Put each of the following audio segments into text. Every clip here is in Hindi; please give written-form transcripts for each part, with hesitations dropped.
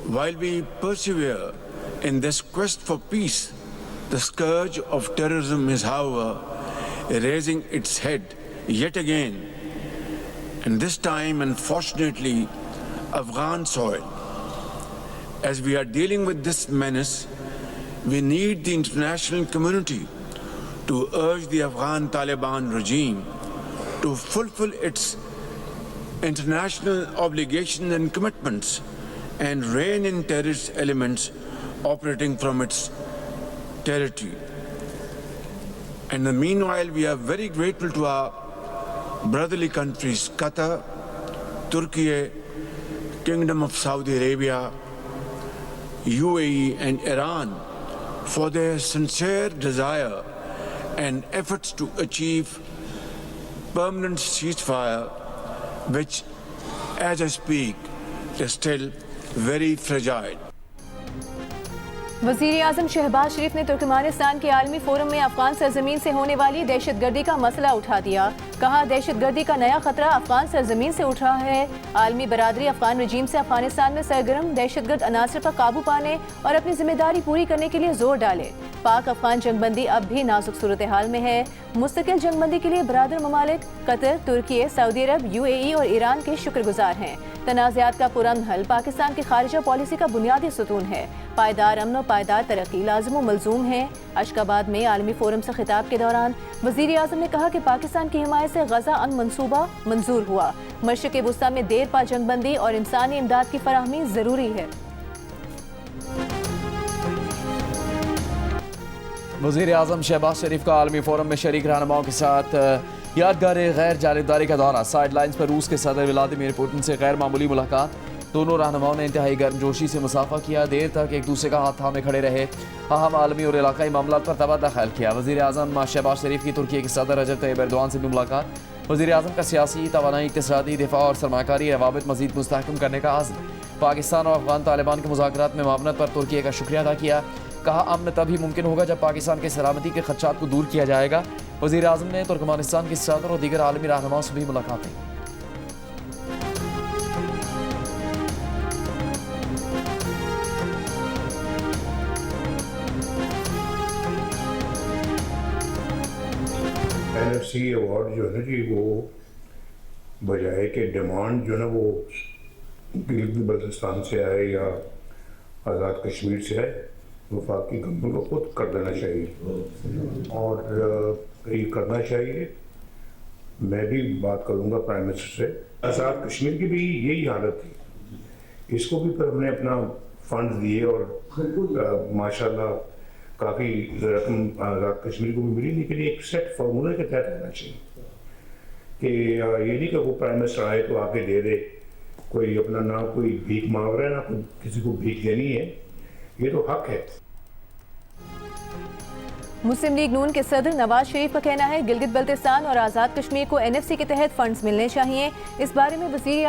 While we persevere in this quest for peace, the scourge of terrorism is, however, raising its head yet again, and this time, unfortunately, Afghan soil. As we are dealing with this menace, we need the international community to urge the Afghan Taliban regime to fulfill its international obligations and commitments and rein in terrorist elements operating from its territory. And in the meanwhile, we are very grateful to our brotherly countries, Qatar, Turkey, Kingdom of Saudi Arabia, UAE and Iran for their sincere desire and efforts to achieve permanent ceasefire, which, as I speak, is still very fragile. वज़ीर आज़म शहबाज शरीफ ने तुर्कमेनिस्तान के आलमी फोरम में अफगान सरजमीन से होने वाली दहशतगर्दी का मसला उठा दिया। कहा, दहशतगर्दी का नया खतरा अफगान सरजमीन से उठ रहा है। आलमी बरादरी अफगान रजीम से अफगानिस्तान में सरगर्म दहशतगर्द अनासर पर काबू पाने और अपनी जिम्मेदारी पूरी करने के लिए जोर डाले। पाक अफगान जंगबंदी अब भी नाजुक सूरत हाल में है। मुस्तकिल जंगबंदी के लिए बरादर ममालिक कतर, तुर्की, सऊदी अरब, UAE और ईरान के शुक्रगुजार हैं। तनाज़ात का पुरअमन हल पाकिस्तान की खारिजा पॉलिसी का बुनियादी सुतून है। पायदार अमन और पायदार तरक्की लाज़िम व मलजूम है। अशकाबाद में आलमी फोरम से खिताब के दौरान वज़ीर आज़म ने कहा कि पाकिस्तान की हिमायत से गजा अन मंसूबा मंजूर हुआ। मशरिक़ वुस्ता में देर पा जंगबंदी और इंसानी इमदाद की फराहमी ज़रूरी है। वज़ीर आज़म शहबाज शरीफ का आलमी फोरम में शरीक रहनुमाओं के साथ यादगार गैर जानिबदारी का दौरा। साइड लाइन्स पर रूस के सदर व्लादिमीर पुतिन से गैर मामूली मुलाकात। दोनों रहनुमाओं ने इंतहाई गर्मजोशी से मुसाफा किया। देर तक एक दूसरे का हाथ थामे खड़े रहे। अहम आलमी और इलाकाई मामलों पर तबादला ख्याल किया। वज़ीर आज़म शहबाज शरीफ की तुर्की के सदर रजब तैयब एर्दोआन से भी मुलाकात। वज़ीर आज़म का सियासी, तवानाई, इक़्तिसादी, दिफा और सरमाकारी रवाबित मज़ीद मुस्तहकम करने का आज़म। पाकिस्तान और अफगान तालिबान के मुज़ाकरात में मावनत पर तुर्की का शुक्रिया अदा किया। कहा, अमन तभी मुमकिन होगा जब पाकिस्तान के सलामती के खदशात को दूर किया जाएगा। वज़ीर आज़म ने तुर्कमेनिस्तान के सदर और दीगर आलमी रहनुमाओं से भी मुलाकातें। NFC अवार्ड जो है ना जी, वो बजाय के डिमांड जो है ना वो गिलगित बल्तिस्तान से आए या आज़ाद कश्मीर से आए, वफाकी गवर्नमेंट को खुद कर देना चाहिए और ये करना चाहिए। मैं भी बात करूंगा प्राइम मिनिस्टर से। आज़ाद कश्मीर की भी यही हालत थी, इसको भी फिर हमने अपना फंड दिए और माशाल्लाह काफ़ी रकम आज़ाद कश्मीर को भी मिली, लेकिन एक सेट फार्मूले के तहत रहना चाहिए कि ये नहीं कि वो प्राइम मिनिस्टर आए तो आके दे दे। कोई अपना ना कोई भीख मांग रहा है ना कोई किसी को भीख देनी है, ये तो हक है। मुस्लिम लीग नून के सदर नवाज शरीफ का कहना है गिलगित बल्तिस्तान और आज़ाद कश्मीर को NFC के तहत फंड्स मिलने चाहिए। इस बारे में वज़ीर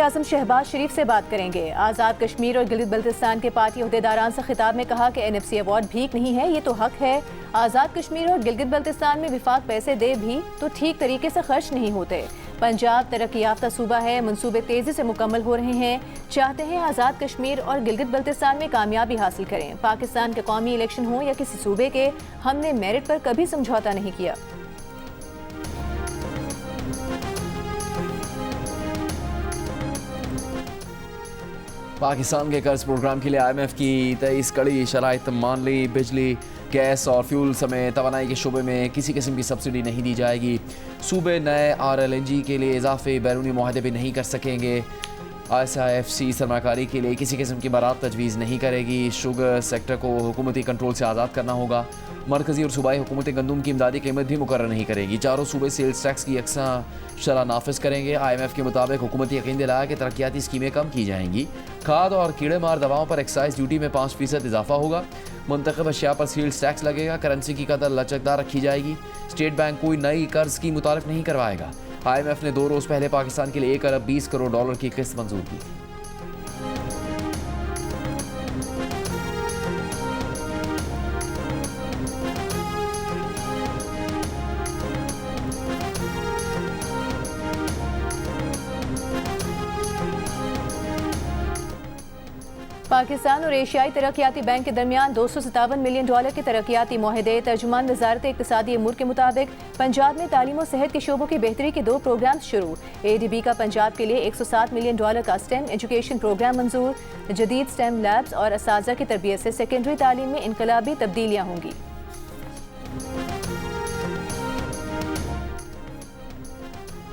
आज़म शहबाज शरीफ से बात करेंगे। आज़ाद कश्मीर और गिलगित बल्तिस्तान के पार्टी अहदेदारान से खिताब में कहा कि NFC अवार्ड भीख नहीं है, ये तो हक है। आज़ाद कश्मीर और गिलगित बल्तिस्तान में विफाक पैसे दे भी तो ठीक तरीके से खर्च नहीं होते। पंजाब तरक्की याफ्ता सूबा है, मंसूबे तेज़ी से मुकम्मल हो रहे हैं। चाहते हैं आज़ाद कश्मीर और गिलगित बल्तिस्तान में कामयाबी हासिल करें। पाकिस्तान के कौमी इलेक्शन हो या किसी सूबे के, हमने मेरिट पर कभी समझौता नहीं किया। पाकिस्तान के कर्ज प्रोग्राम के लिए IMF की 23 कड़ी शराइत मान ली। बिजली, गैस और फ्यूल समेत तवानाई के शुबे में किसी किस्म की सब्सिडी नहीं दी जाएगी। सूबे नए RLNG के लिए इजाफे बैरूनी मुआहदे भी नहीं कर सकेंगे। ISIFC सरमाकारी के लिए किसी किस्म की बरात तजवीज़ नहीं करेगी। शुगर सेक्टर को हुकूमती कंट्रोल से आज़ाद करना होगा। मरकज़ी और सूबाई हुकूमतें गंदम की इमदादी कीमत भी मुकर्रर नहीं करेगी। चारों सूबे सेल्स टैक्स की यकसा शरह नाफिज करेंगे। IMF के मुताबिक हुकूमत यकीन दिलाया कि तरक्याती स्कीमें कम की जाएंगी। खाद और कीड़े मार दवाओं पर एक्साइज ड्यूटी में 5% इजाफा होगा। मुंतखब अशिया पर सेल्स टैक्स लगेगा। करेंसी की कदर लचकदार रखी जाएगी। स्टेट बैंक कोई नई कर्ज की मुतारिफ नहीं करवाएगा। IMF ने 2 रोज़ पहले पाकिस्तान के लिए $1 अरब 20 करोड़ की किस्त मंजूर की थी। पाकिस्तान और एशियाई तरक्याती बैंक के दरमियान $257 मिलियन के तरक्याती मुआहदे। तर्जुमान वजारत इक्तिसादी अमूर के मुताबिक पंजाब में तालीम और सेहत के शोबों की बेहतरी के 2 प्रोग्राम शुरू। ADB का पंजाब के लिए $107 मिलियन का स्टेम एजुकेशन प्रोग्राम मंजूर। जदीद स्टेम लैब्स और असातिज़ा की तरबियत से सेकेंडरी तालीम में इनकलाबी तब्दीलियाँ होंगी।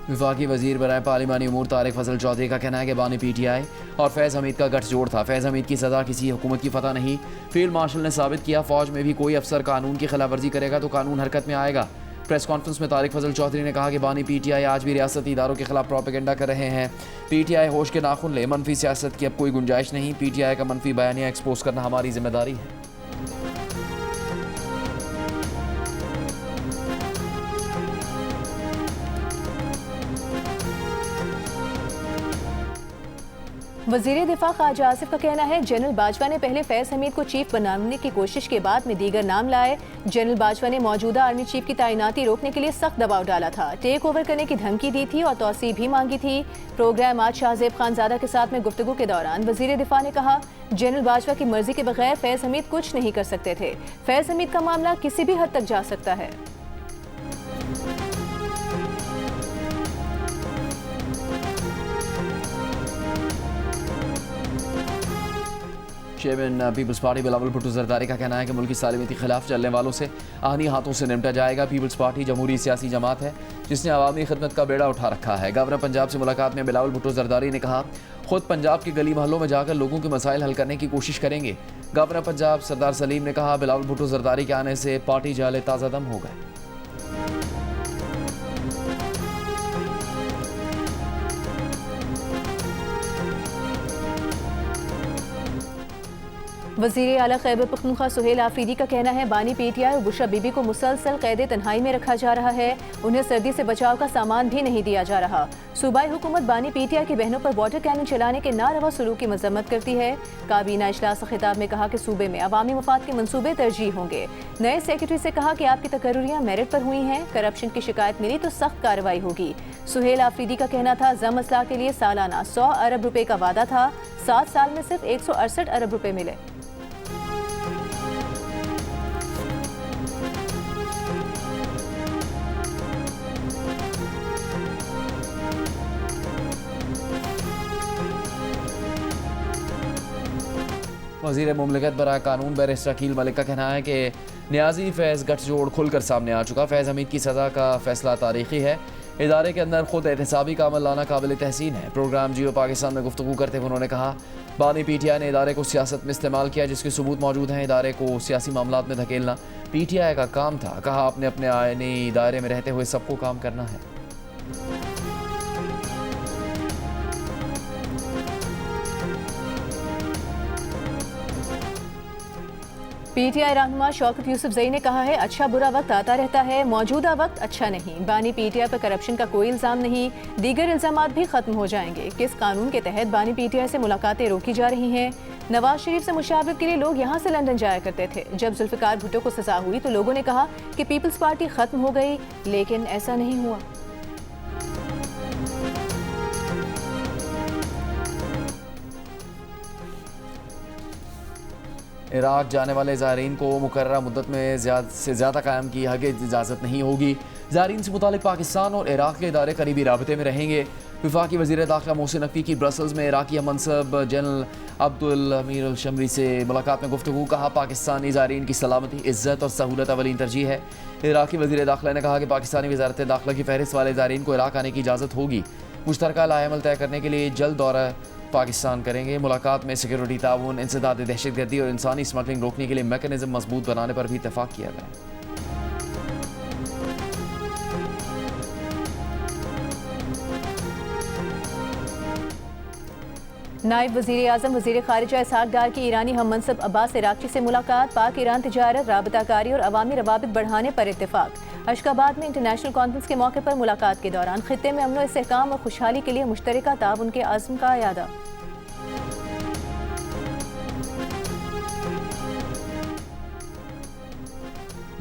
वफाकी वजीर बराए पार्लिमानी अमूर तारिक फजल चौधरी का कहना है कि बानी PTI और फैज़ हमीद का गठजोड़ था। फैज़ हमीद की सज़ा किसी हुकूमत की फतह नहीं। फील्ड मार्शल ने साबित किया फ़ौज में भी कोई अफसर कानून की खिलाफ वर्जी करेगा तो कानून हरकत में आएगा। प्रेस कॉन्फ्रेंस में तारिक फजल चौधरी ने कहा कि बानी PTI आज भी रियासती इदारों के खिलाफ प्रोपेगेंडा कर रहे हैं। PTI होश के नाखुन ले, मनफी सियासत की अब कोई गुंजाइश नहीं। PTI का मनफी बयानिया एक्सपोज करना हमारी जिम्मेदारी है। वज़ीर दिफा ख्वाजा आसिफ का कहना है जनरल बाजवा ने पहले फैज़ हमीद को चीफ बनाने की कोशिश के बाद में दीगर नाम लाए। जनरल बाजवा ने मौजूदा आर्मी चीफ की तैनाती रोकने के लिए सख्त दबाव डाला था, टेक ओवर करने की धमकी दी थी और तौसी भी मांगी थी। प्रोग्राम आज शाहजेब खानजादा के साथ में गुफ्तगू के दौरान वज़ीर दिफा ने कहा जनरल बाजवा की मर्जी के बगैर फैज़ हमीद कुछ नहीं कर सकते थे। फैज़ हमीद का मामला किसी भी हद तक जा सकता है। चेयरमैन पीपल्स पार्टी बिलावल भुट्टो जरदारी का कहना है कि मुल्क की सालिमती के खिलाफ चलने वालों से आहनी हाथों से निपटा जाएगा। पीपल्स पार्टी जमहूरी सियासी जमात है जिसने अवामी खिदमत का बेड़ा उठा रखा है। गवर्नर पंजाब से मुलाकात में बिलावल भुट्टो जरदारी ने कहा खुद पंजाब के गली महलों में जाकर लोगों के मसाइल हल करने की कोशिश करेंगे। गवर्नर पंजाब सरदार सलीम ने कहा बिलावल भुट्टो जरदारी के आने से पार्टी जाले ताज़ा दम हो गए। वज़ीर आला खैबर पख्तूनख्वा सुहेल आफरीदी का कहना है बानी PTI और बुशरा बीबी को मुसलसल कैद तन्हाई में रखा जा रहा है। उन्हें सर्दी से बचाव का सामान भी नहीं दिया जा रहा। सूबाई हुकूमत बानी PTI की बहनों पर वाटर कैनन चलाने के नारवा सलूक की मजम्मत करती है। काबीना इजलास खिताब में कहा कि सूबे में अवामी मफाद के मनसूबे तरजीह होंगे। नए सेक्रेटरी से कहा कि आपकी तकर्रुरियाँ मेरिट पर हुई हैं, करप्शन की शिकायत मिली तो सख्त कार्रवाई होगी। सुहेल आफरीदी का कहना था जम असलाह के लिए सालाना 100 अरब रुपए का वादा था, 7 साल में सिर्फ 168 अरब रुपए मिले। वज़ीर मुमलिकत बराए कानून बैरिस्टर अकील मलिक का कहना है कि न्याजी फैज़ गठजोड़ खुलकर सामने आ चुका। फैज़ हमीद की सज़ा का फैसला तारीखी है। इदारे के अंदर खुद एहतसाबी का अमल लाना काबिल तहसीन है। प्रोग्राम जियो पाकिस्तान में गुफ्तगू करते हुए उन्होंने कहा बानी PTI ने इदारे को सियासत में इस्तेमाल किया जिसके सबूत मौजूद हैं। इदारे को सियासी मामलात में धकेलना PTI का काम था। कहा अपने अपने आईनी दायरे में रहते हुए सबको काम करना है। PTI रहनुमा शौकत यूसुफजई ने कहा है अच्छा बुरा वक्त आता रहता है, मौजूदा वक्त अच्छा नहीं। बानी PTI पर करप्शन का कोई इल्ज़ाम नहीं, दीगर इल्ज़ामात भी खत्म हो जाएंगे। किस कानून के तहत बानी PTI से मुलाकातें रोकी जा रही हैं? नवाज शरीफ से मुशावरत के लिए लोग यहाँ से लंदन जाया करते थे। जब जुल्फ़िकार भुट्टो को सज़ा हुई तो लोगों ने कहा कि पीपल्स पार्टी खत्म हो गई, लेकिन ऐसा नहीं हुआ। इराक जाने वाले ज़ायरीन को मुकर्ररा मुद्दत में ज़्यादा कायम की हरगिज़ इजाज़त नहीं होगी। ज़ायरीन से मुतालिक पाकिस्तान और इराक के इदारे करीबी राबते में रहेंगे। वफाकी वज़ीर दाखिला मोहसिन नकवी की ब्रसल्स में इराकी मनसब जनरल अब्दुल अमीर अल शमरी से मुलाकात में गुफ्तगू। कहा पाकिस्तानी ज़ायरीन की सलामती, इज़्ज़त और सहूलत अवलीन तरजीह है। इराकी वज़ीर दाखिला ने कहा कि पाकिस्तानी वज़ारत दाखिला की फहरिस्त वाले ज़ायरीन को इराक आने की इजाज़त होगी। मुश्तरका लाएमल तय करने के लिए जल्द दौरा पाकिस्तान करेंगे। मुलाकात में सिक्योरिटी ताउन, इंसदाद दहशतगर्दी और इंसानी स्मगलिंग रोकने के लिए मैकेनिज्म मजबूत बनाने पर भी इत्तफाक किया गया। नायब वज़ीर आज़म वज़ीर ख़ारिजा इसहाक़ डार की ईरानी हम मनसब अब्बास इराक़ची से मुलाकात। पाक ईरान तिजारत, राबताकारी और अवामी रवाबित बढ़ाने पर इत्तेफाक। अशकाबाद में इंटरनेशनल कॉन्फ्रेंस के मौके पर मुलाकात के दौरान खित्ते में अमन, इस्तेहकाम और खुशहाली के लिए मुश्तरका ताउन के अज़्म का यादा।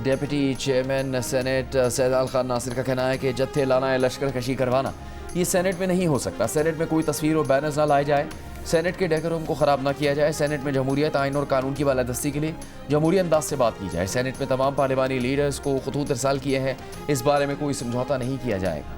Deputy chairman senate Saidal Khan Nasir का कहना है कि जत्थे लाना है लश्कर कशी करवाना ये सेनेट में नहीं हो सकता। सेनेट में कोई तस्वीर और बैनर्स ना लाए जाए। सेनेट के डेकोरम को ख़राब न किया जाए। सेनेट में जमहूरियत, आइन और कानून की बालादस्ती के लिए जमहूरी अंदाज से बात की जाए। सेनेट में तमाम पार्लिमानी लीडर्स को खतूत इरसाल किए हैं, इस बारे में कोई समझौता नहीं किया जाएगा।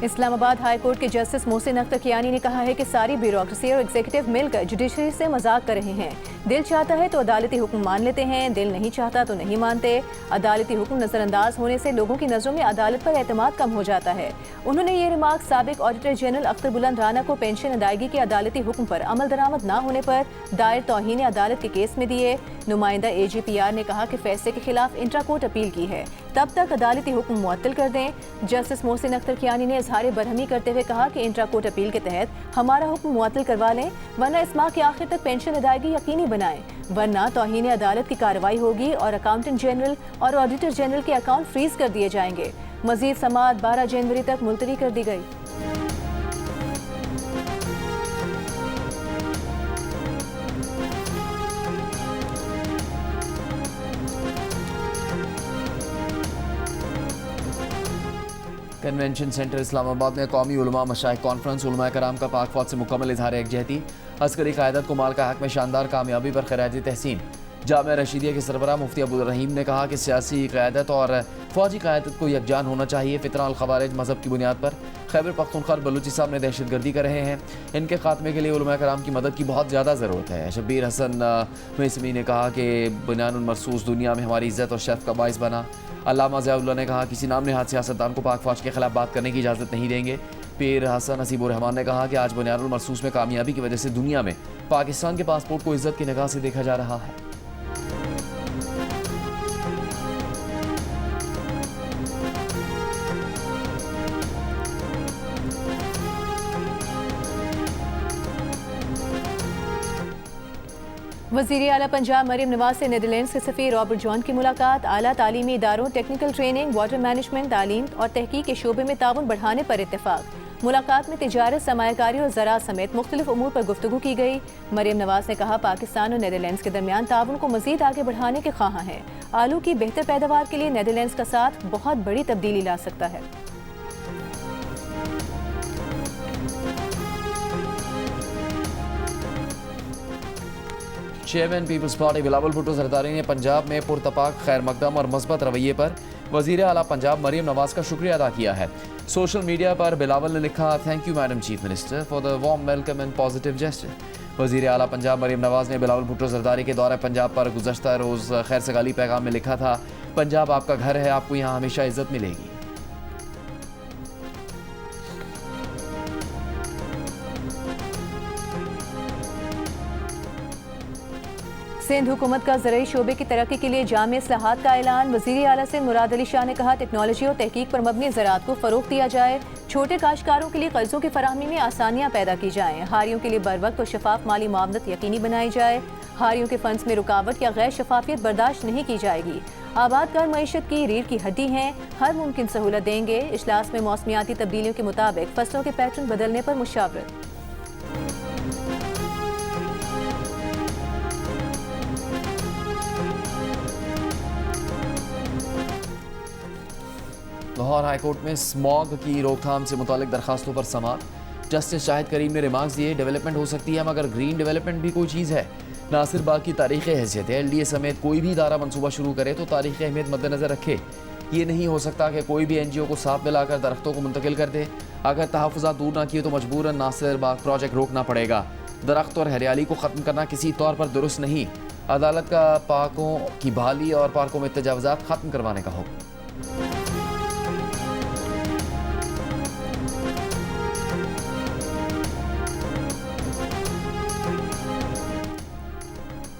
इस्लामाबाद हाई कोर्ट के जस्टिस मोहसिन अख्तर कियानी ने कहा है कि सारी ब्यूरोक्रेसी और एग्जीक्यूटिव मिलकर जुडिशरी से मजाक कर रहे हैं। दिल चाहता है तो अदालती हुक्म मान लेते हैं, दिल नहीं चाहता तो नहीं मानते। अदालती हुक्म नजरअंदाज होने से लोगों की नजरों में अदालत पर एतमाद कम हो जाता है। उन्होंने ये रिमार्क साबिक ऑडिटर जनरल अख्तर बुलंद राना को पेंशन अदायगी के अदालती हुक्म पर अमल दरामद न होने पर दायर तौहीन अदालत के केस में दिए। नुमाइंदा AGPR ने कहा कि फैसले के खिलाफ इंट्रा कोर्ट अपील की है, तब तक अदालती हुक्म मुअत्तल कर दें। जस्टिस मोहसिन अख्तर कियानी ने इजहार बरहमी करते हुए कहा कि इंट्रा कोर्ट अपील के तहत हमारा हुक्म मुअत्तल करवा लें, वरना इस माह के आखिर तक पेंशन अदायगी यकीनी बनाएं, वरना तौहीन अदालत की कार्रवाई होगी और अकाउंटेंट जनरल और ऑडिटर जनरल के अकाउंट फ्रीज कर दिए जाएंगे। मजीद समाअत 12 जनवरी तक मुलतवी कर दी गई। कन्वेंशन सेंटर इस्लामाबाद में कौमी उलमा मशाइख कॉन्फ्रेंस उलमा कराम का पाक फौज से मुकम्मल इजहार यकजहती। अस्करी क़यादत को माल का हक में शानदार कामयाबी पर खराज तहसीन। जामिया रशीदिया के सरबराह मुफ्ती अब्दुल रहीम ने कहा कि सियासी क़यादत और फ़ौजी क़यादत को यकजान होना चाहिए। फितना अल ख़वारिज मज़हब की बुनियाद पर खैबर पख्तूनख्वा और बलूचिस्तान में दहशतगर्दी कर रहे हैं, इनके खात्मे के लिए उलमा कराम की मदद की बहुत ज़्यादा ज़रूरत है। शब्बीर हसन मैसमी ने कहा कि बुनियानुल मरसूस दुनिया में हमारी इज़्ज़त और शर्फ का बाइस बना। अल्लामा ज़ियाउल्लाह ने कहा किसी नाम नहाद सियासतदान को पाक फौज के खिलाफ बात करने की इजाज़त नहीं देंगे। पीर हसन नसीबुर रहमान ने कहा कि आज बुनियानुल मरसूस में कामयाबी की वजह से दुनिया में पाकिस्तान के पासपोर्ट को इज़्ज़त की निगाह से देखा जा रहा है। वज़ीर आला पंजाब मरियम नवाज से नीदरलैंड्स के सफ़ीर रॉबर्ट जॉन की मुलाकात। आला तालीमी इदारों, टेक्निकल ट्रेनिंग, वाटर मैनेजमेंट, तालीम और तहकीक के शोबे में ताउन बढ़ाने पर इत्तेफाक। मुलाकात में तिजारत, सरमायाकारी और ज़राअत समेत मुख्तलिफ उमूर पर गुफ्तगू की गई। मरियम नवाज ने कहा पाकिस्तान और नीदरलैंड्स के दरमियान ताउन को मज़ीद आगे बढ़ाने के ख्वाहां हैं। आलू की बेहतर पैदावार के लिए नीदरलैंड्स का साथ बहुत बड़ी तब्दीली ला सकता है। चेयरमैन पीपल्स पार्टी बिलावल भुट्टो जरदारी ने पंजाब में पुरतपाक, खैर मकदम और मस्बत रवैये पर वज़ीर आला पंजाब मरियम नवाज का शुक्रिया अदा किया है। सोशल मीडिया पर बिलावल ने लिखा, thank you madam chief minister for the warm welcome and positive gesture. वज़ीर आला पंजाब मरियम नवाज ने बिलावल भुट्टो जरदारी के दौरे पंजाब पर गुज़श्ता रोज़ खैर सगाली पैगाम में लिखा था, पंजाब आपका घर है, आपको यहाँ हमेशा इज्जत मिलेगी। सिंध हुकूमत का ज़राई शोबे की तरक्की के लिए जामे इस्लाहात का ऐलान। वज़ीर आला सिंध मुराद अली शाह ने कहा टेक्नोलॉजी और तहकीक पर मबनी ज़राअत को फ़रोग़ दिया जाए। छोटे काश्तकारों के लिए कर्ज़ों की फराहमी में आसानियाँ पैदा की जाएँ। हारियों के लिए बरवक्त और शफाफ माली मुआवनत यकीनी बनाई जाए। हारियों के फंड्स में रुकावट या गैर शफाफियत बर्दाश्त नहीं की जाएगी। आबादकार मईशत की रीढ़ की हड्डी हैं, हर मुमकिन सहूलत देंगे। इजलास में मौसमियाती तब्दीलियों के मुताबिक फसलों के पैटर्न बदलने पर मुशावरत। लाहौर हाईकोर्ट में स्मॉग की रोकथाम से मुतालिक दरखास्तों पर समाअत। जस्टिस शाहिद करीम ने रिमार्क्स दिए, डेवलपमेंट हो सकती है मगर ग्रीन डेवलपमेंट भी कोई चीज़ है। नासिर बाग की तारीख़ हैसियत है, LDA समेत कोई भी इदारा मनसूबा शुरू करे तो तारीख़ अहमियत मद्देनज़र रखे। ये नहीं हो सकता कि कोई भी NGO को साथ मिलाकर दरख्तों को मुंतकिल कर दे। अगर तहफ़्फ़ुज़ात दूर ना किए तो मजबूरन नासिर बाग प्रोजेक्ट रोकना पड़ेगा। दरख्त और हरियाली को ख़त्म करना किसी तौर पर दुरुस्त नहीं। अदालत का पार्कों की बहाली और पार्कों में तजावुज़ात ख़त्म करवाने का हुक्म।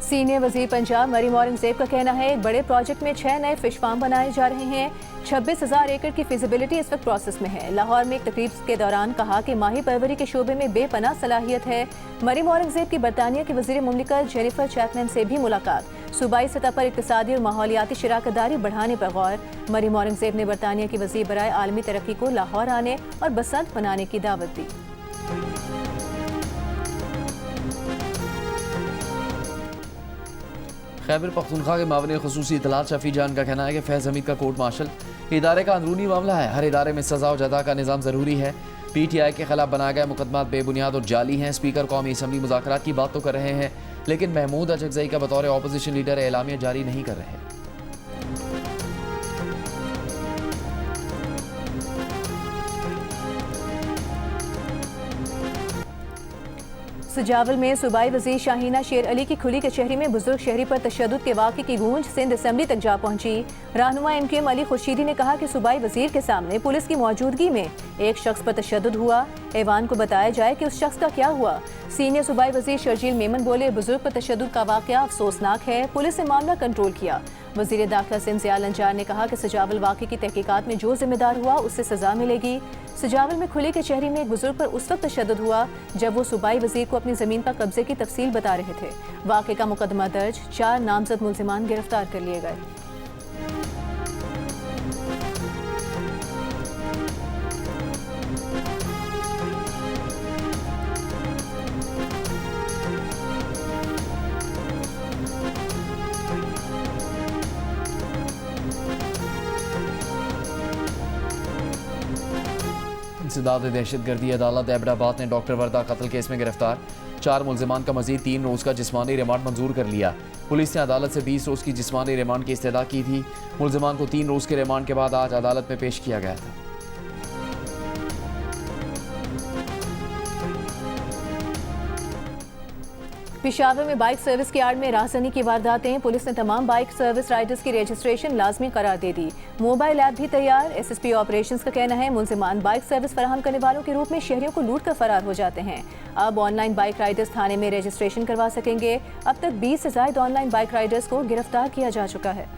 सीनियर वज़ीर पंजाब मरियम औरंगज़ेब का कहना है एक बड़े प्रोजेक्ट में 6 नए फिश फार्म बनाए जा रहे हैं। 26,000 एकड़ की फिजिबिलिटी इस वक्त प्रोसेस में है। लाहौर में एक तकरीब के दौरान कहा कि माही परवरी के शोबे में बेपनाह सलाहियत है। मरियम औरंगज़ेब की बरतानिया की वज़ीर मुमलिकत जेनिफर चैपमैन से भी मुलाकात। सूबाई सतह पर इक़्तिसादी और माहौलियाती शराकतदारी बढ़ाने पर गौर। मरियम औरंगज़ेब ने बरतानिया की वज़ीर बराए आलमी तरक्की को लाहौर आने और बसंत मनाने की दावत दी। खैबर पख्तूनख्वा के मामले खसूसी इतलात शफी जान का कहना है कि फैज़ हमीद का कोर्ट मार्शल इदारे का अंदरूनी मामला है। हर इदारे में सजा और जदा का निज़ाम ज़रूरी है। PTI के खिलाफ बनाए गए मुकदमात बेबुनियाद और जाली हैं। स्पीकर कौमी असम्बली मुज़ाकरात की बात तो कर रहे हैं, लेकिन महमूद अचकज़ई का बतौर अपोजिशन लीडर एलामिया जारी नहीं कर रहे। सजावल में सूबाई वज़ीर शाहीना शेर अली की खुली कचहरी में बुजुर्ग शहरी पर तशद्दुद के वाक़े की गूंज सिंध असम्बली तक जा पहुंची। रहनुमा MKM अली खुर्शीदी ने कहा कि सूबाई वज़ीर के सामने पुलिस की मौजूदगी में एक शख्स पर तशद्दुद हुआ। ऐवान को बताया जाए कि उस शख्स का क्या हुआ। सीनियर सूबाई वज़ीर शर्जील मेमन बोले, बुजुर्ग पर तशद्दुद का वाक़या अफसोसनाक है, पुलिस ने मामला कंट्रोल किया। वज़ीर दाखिला सिंध ज़ियाल अंजार ने कहा कि सजावल वाक़े की तहकीकात में जो जिम्मेदार हुआ उससे सजा मिलेगी। सजावल में खुली कचहरी में एक बुजुर्ग पर उस वक्त तशद्दुद हुआ जब वो सूबाई वज़ीर को अपनी ज़मीन पर कब्जे की तफसील बता रहे थे। वाक़े का मुकदमा दर्ज, 4 नामजद मुल्ज़िमान गिरफ्तार कर लिए गए। इंसदाद दहशतगर्दी अदालत एबटाबाद ने डॉक्टर वर्दा कत्ल केस में गिरफ्तार 4 मुल्जिमान का मजीद 3 रोज़ का जिस्मानी रिमांड मंजूर कर लिया। पुलिस ने अदालत से 20 रोज़ की जिस्मानी रिमांड की इस्तदा की थी। मुल्जिमान को 3 रोज़ के रिमांड के बाद आज अदालत में पेश किया गया था। पेशावर में बाइक सर्विस की आड़ में राहज़नी की वारदातें। पुलिस ने तमाम बाइक सर्विस राइडर्स की रजिस्ट्रेशन लाजमी करार दे दी। मोबाइल ऐप भी तैयार। SSP ऑपरेशंस का कहना है मुल्जिमान बाइक सर्विस फराहम करने वालों के रूप में शहरियों को लूट कर फरार हो जाते हैं। अब ऑनलाइन बाइक राइडर्स थाने में रजिस्ट्रेशन करवा सकेंगे। अब तक 20 से ज़ायद ऑनलाइन बाइक राइडर्स को गिरफ्तार किया जा चुका है।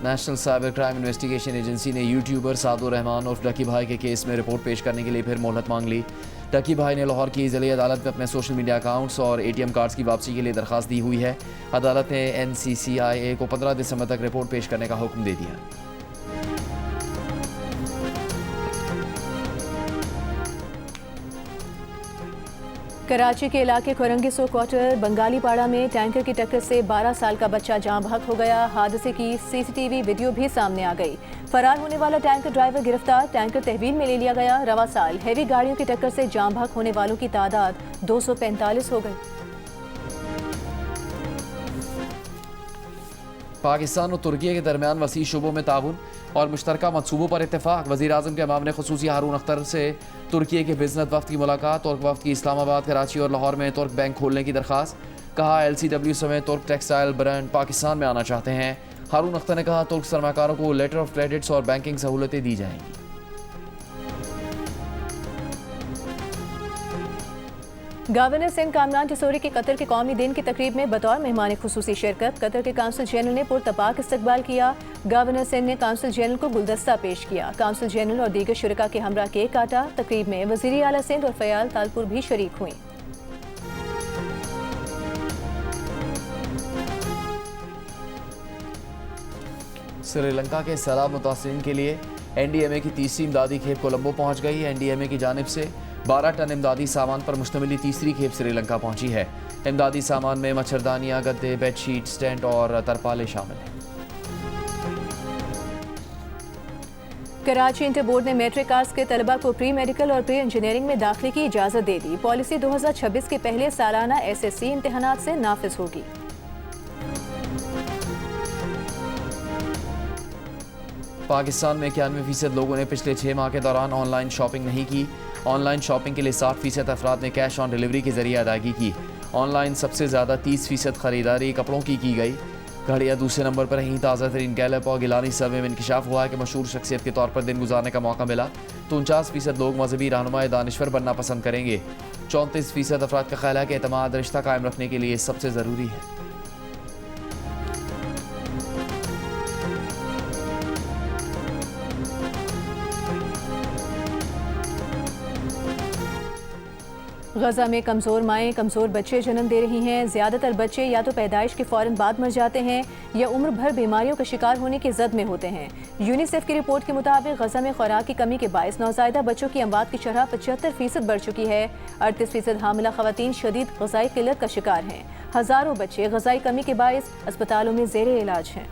National cyber crime investigation agency ने यूट्यूबर सादुर रहमान और डकी भाई के केस में रिपोर्ट पेश करने के लिए फिर मोहलत मांग ली। डकी भाई ने लाहौर की ज़िले अदालत में अपने सोशल मीडिया अकाउंट्स और ATM कार्ड्स की वापसी के लिए दरख्वास्त दी हुई है। अदालत ने NCCIA को 15 दिसंबर तक रिपोर्ट पेश करने का हुक्म दे दिया। कराची के इलाके कोरंगिसो क्वार्टर बंगाली पाड़ा में टैंकर की टक्कर से 12 साल का बच्चा जाँ बहक हो गया। हादसे की CCTV वीडियो भी सामने आ गई। फरार होने वाला टैंकर ड्राइवर गिरफ्तार। टैंकर तहवील में ले लिया गया। रवा साल हैवी गाड़ियों की टक्कर से जाँ बहक होने वालों की तादाद 245 हो गई। पाकिस्तान और तुर्की के दरमियान वसी शुबों में ताउन और मुश्तरका मनसूबों पर इत्तेफाक। वज़ीर-ए-आज़म के मामले खुसूसी हारून अख्तर से तुर्की के बिजनेस वफ्द की मुलाकात। तुर्क वफ्द की इस्लामाबाद, कराची और लाहौर में तुर्क बैंक खोलने की दरख्वास्त। कहा LCW समेत तुर्क टेक्सटाइल ब्रांड पाकिस्तान में आना चाहते हैं। हारून अख्तर ने कहा तुर्क सरमाकारों को लेटर ऑफ क्रेडिट्स और बैंकिंग सहूलतें दी जाएंगी। गवर्नर सिंध कामरान टिसोरी के कतर के कौमी दिन की तकरीब में बतौर मेहमान खुसूसी शिरकत। कतर के काउंसिल जनरल ने पुरतपाक इस्तकबाल किया। गवर्नर सिंध ने काउंसिल जनरल को गुलदस्ता पेश किया। काउंसिल जनरल और दीगर शुरका के हमरा केक काटा। तकरीब में वज़ीर आला सिंध और फयाल तालपुर भी शरीक हुई। श्रीलंका के सैलाब मुतासिरीन के लिए NDMA की तीसरी इमदादी खेप कोलंबो पहुंच गई। NDMA की जानिब से 12 टन इमदादी सामान पर मुश्तमिल तीसरी खेप श्रीलंका पहुंची है। इमदादी सामान में मच्छरदानियां, गद्दे, बेडशीट, स्टैंड और तरपाले शामिल हैं। कराची इंटर बोर्ड ने मैट्रिक पास के तलबा को प्री मेडिकल और प्री इंजीनियरिंग में दाखिले की इजाज़त दे दी। पॉलिसी 2026 के पहले सालाना SSC इम्तहानात से नाफिज होगी। पाकिस्तान में 91% लोगों ने पिछले 6 माह के दौरान ऑनलाइन शॉपिंग नहीं की। ऑनलाइन शॉपिंग के लिए 60% अफराद ने कैश ऑन डिलीवरी के जरिए अदायगी की। ऑनलाइन सबसे ज़्यादा 30% खरीदारी कपड़ों की गई। घड़ियाँ दूसरे नंबर पर रहीं। ताज़ा तरीन गैलप और गिलानी सर्वे में इंकशाफ हुआ है कि मशहूर शख्सियत के तौर पर दिन गुजारने का मौका मिला तो 49% लोग मजहबी रहनुमा दानिश्वर बनना पसंद करेंगे। 34% अफराद का ख्याल है कि एतमाद रिश्ता कायम रखने के लिए सबसे ज़रूरी है। गजा में कमज़ोर माएँ कमज़ोर बच्चे जन्म दे रही हैं। ज़्यादातर बच्चे या तो पैदाइश के फ़ौरन बाद मर जाते हैं या उम्र भर बीमारियों का शिकार होने की जद में होते हैं। यूनिसेफ की रिपोर्ट के मुताबिक गजा में खुराक की कमी के बायस नौज़ायदा बच्चों की अमवात की शरह 75% बढ़ चुकी है। 38% हामिला ख़वातीन शदीद ग़ज़ाई किल्लत का शिकार हैं। हज़ारों बच्चे ग़ज़ाई कमी के बायस अस्पतालों में ज़ेरे इलाज हैं।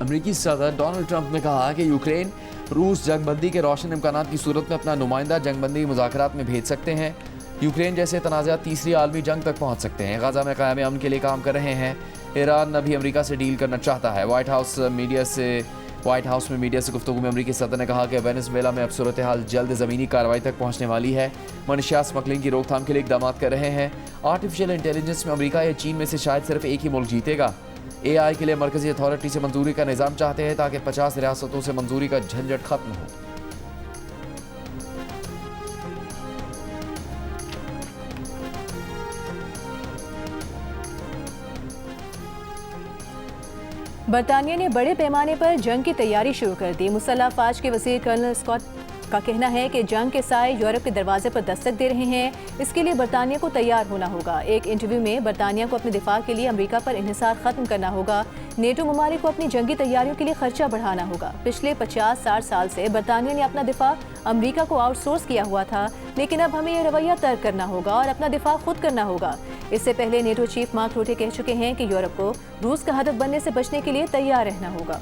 अमरीकी सदर डोनाल्ड ट्रंप ने कहा कि यूक्रेन रूस जंगबंदी के रोशन इम्कानात की सूरत में अपना नुमाइंदा जंगबंदी मुज़ाकरात में भेज सकते हैं। यूक्रेन जैसे तनाज़ात तीसरी आलमी जंग तक पहुँच सकते हैं। गाज़ा में क़याम अमन के लिए काम कर रहे हैं। ईरान अभी अमरीका से डील करना चाहता है। व्हाइट हाउस में मीडिया से गुफ्तगू में अमरीकी सदर ने कहा कि वेनेजुएला में अब सूरत हाल जल्द ज़मीनी कार्रवाई तक पहुँचने वाली है। मनशियात स्मगलिंग की रोकथाम के लिए इक़दाम कर रहे हैं। आर्टिफिशियल इंटेलिजेंस में अमरीका या चीन में से शायद सिर्फ एक ही मुल्क जीतेगा। AI के लिए मरकजी अथॉरिटी से मंजूरी का निज़ाम चाहते हैं ताकि 50 रियासतों से मंजूरी का झंझट खत्म हो। बरतानिया ने बड़े पैमाने पर जंग की तैयारी शुरू कर दी। मुसल्लह अफवाज के वज़ीर कर्नल स्कॉट का कहना है कि जंग के साए यूरोप के दरवाजे पर दस्तक दे रहे हैं। इसके लिए बरतानिया को तैयार होना होगा। एक इंटरव्यू में बरतानिया को अपने दिफा के लिए अमेरिका पर इन्हिसार खत्म करना होगा। नेटो ममालिक को अपनी जंगी तैयारियों के लिए खर्चा बढ़ाना होगा। पिछले 50-60 साल से बरतानिया ने अपना दिफा अमेरिका को आउटसोर्स किया हुआ था, लेकिन अब हमें यह रवैया तर्क करना होगा और अपना दिफा खुद करना होगा। इससे पहले नेटो चीफ मार्क रूटे कह चुके हैं कि यूरोप को रूस का हदफ बनने से बचने के लिए तैयार रहना होगा।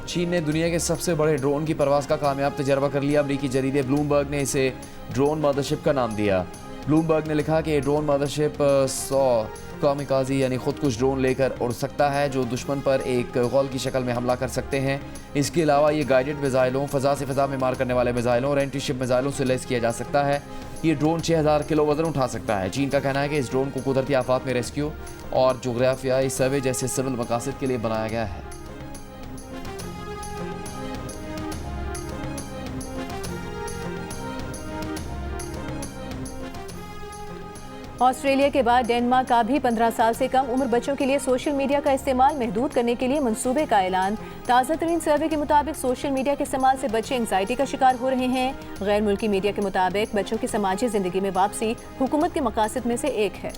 चीन ने दुनिया के सबसे बड़े ड्रोन की परवाज़ का कामयाब तजर्बा कर लिया। अमरीकी जरीदे ब्लूमबर्ग ने इसे ड्रोन मदरशिप का नाम दिया। ब्लूमबर्ग ने लिखा कि ड्रोन मदरशिप 100 कामिकाज़ी यानी खुदकुश ड्रोन लेकर उड़ सकता है जो दुश्मन पर एक गौल की शक्ल में हमला कर सकते हैं। इसके अलावा ये गाइडेड मिज़ाइलों, फ़ज़ा से फ़ज़ा में मार करने वाले मिज़ाइलों और एंटी शिप मिज़ाइलों से लैस किया जा सकता है। ये ड्रोन 6000 किलो वज़न उठा सकता है। चीन का कहना है कि इस ड्रोन को कुदरती आफात में रेस्क्यू और जोग्राफियाई सर्वे जैसे सिविल मकासद के लिए बनाया गया है। ऑस्ट्रेलिया के बाद डेनमार्क का भी 15 साल से कम उम्र बच्चों के लिए सोशल मीडिया का इस्तेमाल महदूद करने के लिए मंसूबे का ऐलान। ताज़ा तरीन सर्वे के मुताबिक सोशल मीडिया के इस्तेमाल से बच्चे एंग्जाइटी का शिकार हो रहे हैं। गैर मुल्की मीडिया के मुताबिक बच्चों की समाजी जिंदगी में वापसी हुकूमत के मकासद में से एक है।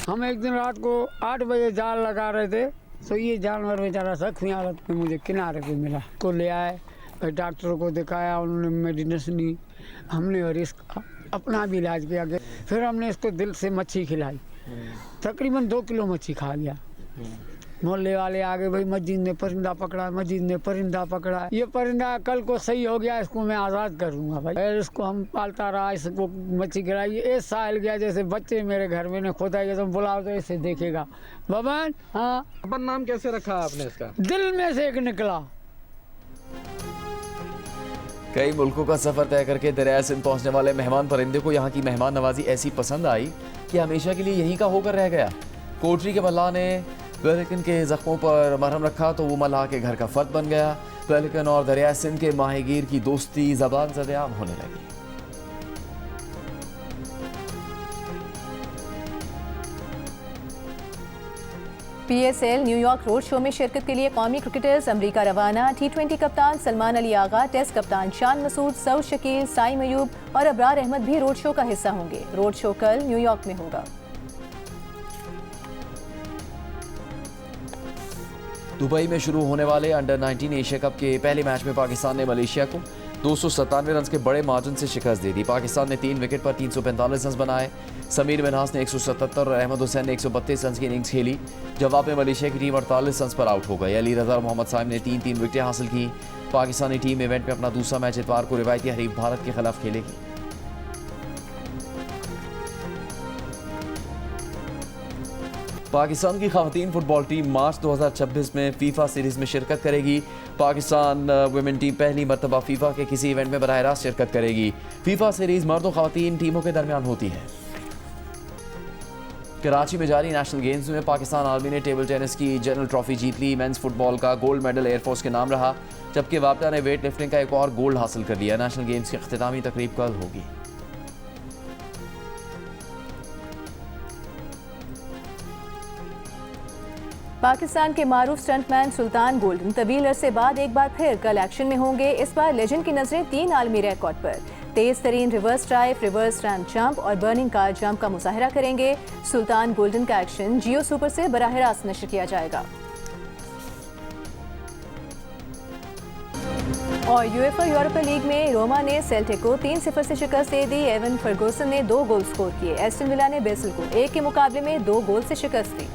हम एक दिन रात को 8 बजे जाल लगा रहे थे तो ये जानवर बेचारा जख्मी हालत में मुझे किनारे पे मिला। को ले आए, फिर डॉक्टरों को दिखाया, उन्होंने मेडिसिन दी, हमने और इसका अपना भी इलाज किया। फिर हमने इसको दिल से मच्छी खिलाई, तकरीबन 2 किलो मच्छी खा लिया। मोहल्ले वाले आ गए, भाई मस्जिद ने परिंदा पकड़ा, मस्जिद ने परिंदा पकड़ा। ये परिंदा कल को सही हो गया, इसको मैं आज़ाद करूँगा भाई। फिर इसको हम पालता रहा, इसको मच्छी खिलाई। एक साल गया, जैसे बच्चे मेरे घर में ने खुदा ये तो बुलाओ तो इसे देखेगा। बबन, हाँ अपन नाम कैसे रखा आपने इसका? दिल में से एक निकला। कई मुल्कों का सफ़र तय करके दरिया सिंध पहुंचने वाले मेहमान परिंदे को यहाँ की मेहमान नवाजी ऐसी पसंद आई कि हमेशा के लिए यहीं का होकर रह गया। कोटरी के मल्लाह ने पेलिकन के जख्मों पर मरहम रखा तो वो मल्लाह के घर का फर्द बन गया। पेलिकन और दरिया सिंध के माहीगीर की दोस्ती ज़बान ज़द-ए-आम होने लगी। PSL न्यूयॉर्क रोड शो में शिरकत के लिए कौमी क्रिकेटर्स अमरीका रवाना। T20 कप्तान सलमान अली आगा, टेस्ट कप्तान शान मसूद, सऊद शकील, साइम अयूब और अबरार अहमद भी रोड शो का हिस्सा होंगे। रोड शो कल न्यूयॉर्क में होगा। दुबई में शुरू होने वाले अंडर 19 एशिया कप के पहले मैच में पाकिस्तान ने मलेशिया को 297 रन के बड़े मार्जिन से शिकस्त दे दी। पाकिस्तान ने 3 विकेट पर 345 रन बनाए। समीर मिन्हास ने 177 और अहमद हुसैन ने 132 रन की इनिंग्स खेली। जवाब में मलेशिया की टीम 48 रन पर आउट हो गई। अली रजा और मोहम्मद साइम ने 3-3 विकेटें हासिल की। पाकिस्तानी टीम इवेंट में अपना दूसरा मैच इतवार को रिवायती हरीफ भारत के खिलाफ खेलेगी। पाकिस्तान की ख़वातीन फ़ुटबॉल टीम मार्च 2026 में फीफा सीरीज़ में शिरकत करेगी। पाकिस्तान वुमेन टीम पहली मरतबा फीफा के किसी इवेंट में बराह रास्त शिरकत करेगी। फीफा सीरीज़ मर्द और ख़वातीन टीमों के दरमियान होती है। कराची में जारी नेशनल गेम्स में पाकिस्तान आर्मी ने टेबल टेनिस की जनरल ट्रॉफी जीत ली। मेंस फुटबॉल का गोल्ड मेडल एयरफोर्स के नाम रहा, जबकि वापडा ने वेट लिफ्टिंग का एक और गोल्ड हासिल कर लिया। नेशनल गेम्स की अख्तितामी तकरीब कल होगी। पाकिस्तान के मारूफ स्टंटमैन सुल्तान गोल्डन तवील अरसे बाद एक बार फिर कल एक्शन में होंगे। इस बार लेजेंड की नजरें 3 आलमी रिकॉर्ड पर तेज तरीन reverse drive, reverse ramp jump और बर्निंग कार जंप का मुजाहरा करेंगे। सुल्तान गोल्डन का एक्शन जियो सुपर से बराह रास्त नशर किया जाएगा। और यूएफए यूरोपा लीग में रोमा ने सेल्टिक को 3-0 से शिकस्त दे दी। एवन फर्गूसन ने 2 गोल स्कोर किए। एस्टन विला ने बेसल को 1 के मुकाबले में 2 गोल से शिकस्त दी।